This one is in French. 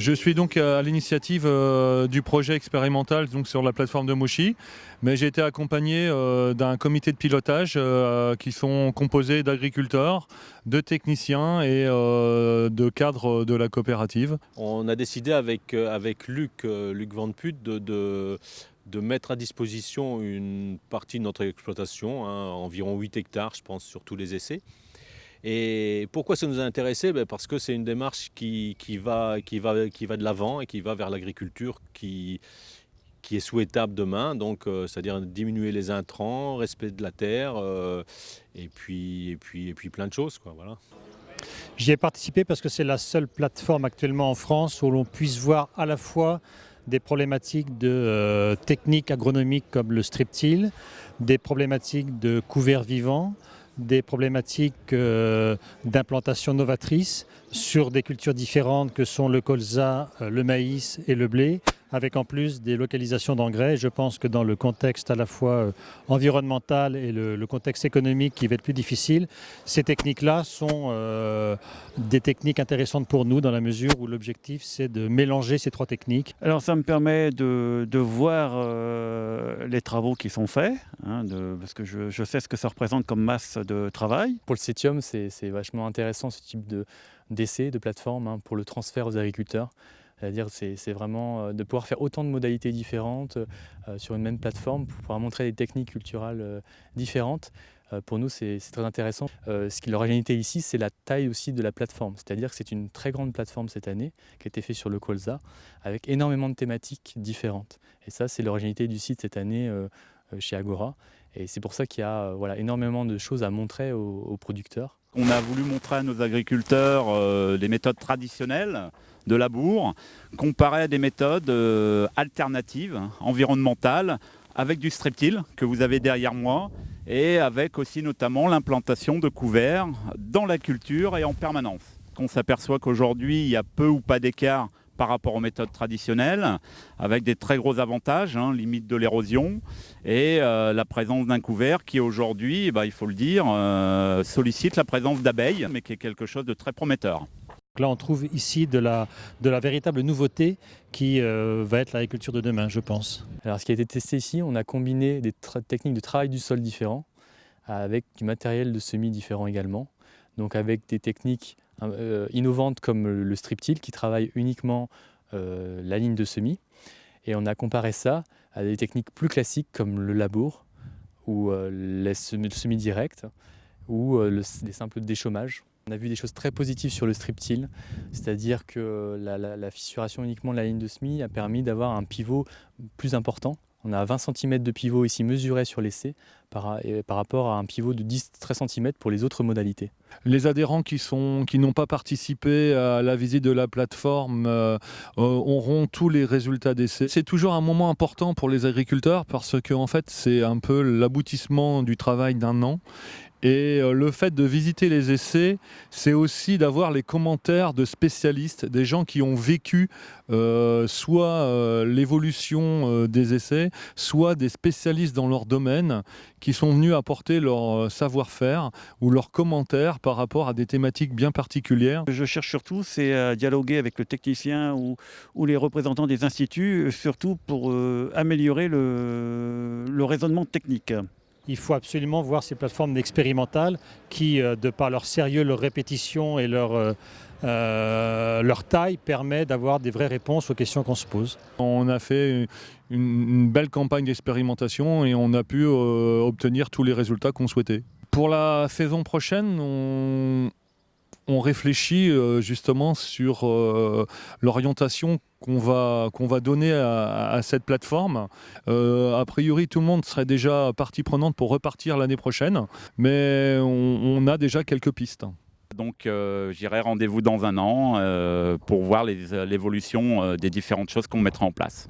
Je suis donc à l'initiative du projet expérimental donc sur la plateforme de Moshi, mais j'ai été accompagné d'un comité de pilotage qui sont composés d'agriculteurs, de techniciens et de cadres de la coopérative. On a décidé avec Luc Van Put de mettre à disposition une partie de notre exploitation, environ 8 hectares je pense sur tous les essais. Et pourquoi ça nous a intéressés? Parce que c'est une démarche qui va de l'avant et qui va vers l'agriculture qui est souhaitable demain, donc c'est-à-dire diminuer les intrants, respect de la terre, et puis plein de choses, quoi, voilà. J'y ai participé parce que c'est la seule plateforme actuellement en France où l'on puisse voir à la fois des problématiques de techniques agronomiques comme le strip-till, des problématiques de couverts vivants, des problématiques d'implantation novatrice sur des cultures différentes que sont le colza, le maïs et le blé, avec en plus des localisations d'engrais. Je pense que dans le contexte à la fois environnemental et le contexte économique qui va être plus difficile, ces techniques-là sont des techniques intéressantes pour nous dans la mesure où l'objectif c'est de mélanger ces trois techniques. Alors ça me permet de voir les travaux qui sont faits, parce que je sais ce que ça représente comme masse de travail. Pour le Cetium, c'est vachement intéressant ce type d'essai, de plateforme pour le transfert aux agriculteurs. C'est-à-dire c'est vraiment de pouvoir faire autant de modalités différentes sur une même plateforme pour pouvoir montrer des techniques culturales différentes. Pour nous, c'est très intéressant. L'originalité ici, c'est la taille aussi de la plateforme. C'est-à-dire que c'est une très grande plateforme cette année qui a été faite sur le colza avec énormément de thématiques différentes. Et ça, c'est l'originalité du site cette année chez Agora. Et c'est pour ça qu'il y a énormément de choses à montrer aux producteurs. On a voulu montrer à nos agriculteurs les méthodes traditionnelles de labour, comparées à des méthodes alternatives, environnementales, avec du strip-till que vous avez derrière moi, et avec aussi notamment l'implantation de couverts dans la culture et en permanence. On s'aperçoit qu'aujourd'hui, il y a peu ou pas d'écart par rapport aux méthodes traditionnelles, avec des très gros avantages, limite de l'érosion, et la présence d'un couvert qui aujourd'hui, il faut le dire, sollicite la présence d'abeilles, mais qui est quelque chose de très prometteur. Là, on trouve ici de la véritable nouveauté qui va être l'agriculture de demain, je pense. Alors, ce qui a été testé ici, on a combiné des techniques de travail du sol différents avec du matériel de semis différent également. Donc avec des techniques innovantes comme le strip-till qui travaille uniquement la ligne de semis. Et on a comparé ça à des techniques plus classiques comme le labour ou le semis direct ou les simples déchaumages. On a vu des choses très positives sur le strip-till, c'est-à-dire que la fissuration uniquement de la ligne de semis a permis d'avoir un pivot plus important. On a 20 cm de pivot ici mesuré sur l'essai par rapport à un pivot de 10-13 cm pour les autres modalités. Les adhérents qui n'ont pas participé à la visite de la plateforme auront tous les résultats d'essai. C'est toujours un moment important pour les agriculteurs parce que en fait, c'est un peu l'aboutissement du travail d'un an. Et le fait de visiter les essais, c'est aussi d'avoir les commentaires de spécialistes, des gens qui ont vécu soit l'évolution des essais, soit des spécialistes dans leur domaine qui sont venus apporter leur savoir-faire ou leurs commentaires par rapport à des thématiques bien particulières. Ce que je cherche surtout, c'est à dialoguer avec le technicien ou les représentants des instituts, surtout pour améliorer le raisonnement technique. Il faut absolument voir ces plateformes expérimentales qui, de par leur sérieux, leur répétition et leur taille, permet d'avoir des vraies réponses aux questions qu'on se pose. On a fait une belle campagne d'expérimentation et on a pu obtenir tous les résultats qu'on souhaitait. Pour la saison prochaine, on réfléchit justement sur l'orientation qu'on va donner à cette plateforme. A priori, tout le monde serait déjà partie prenante pour repartir l'année prochaine, mais on a déjà quelques pistes. Donc j'irai rendez-vous dans un an pour voir l'évolution des différentes choses qu'on mettra en place.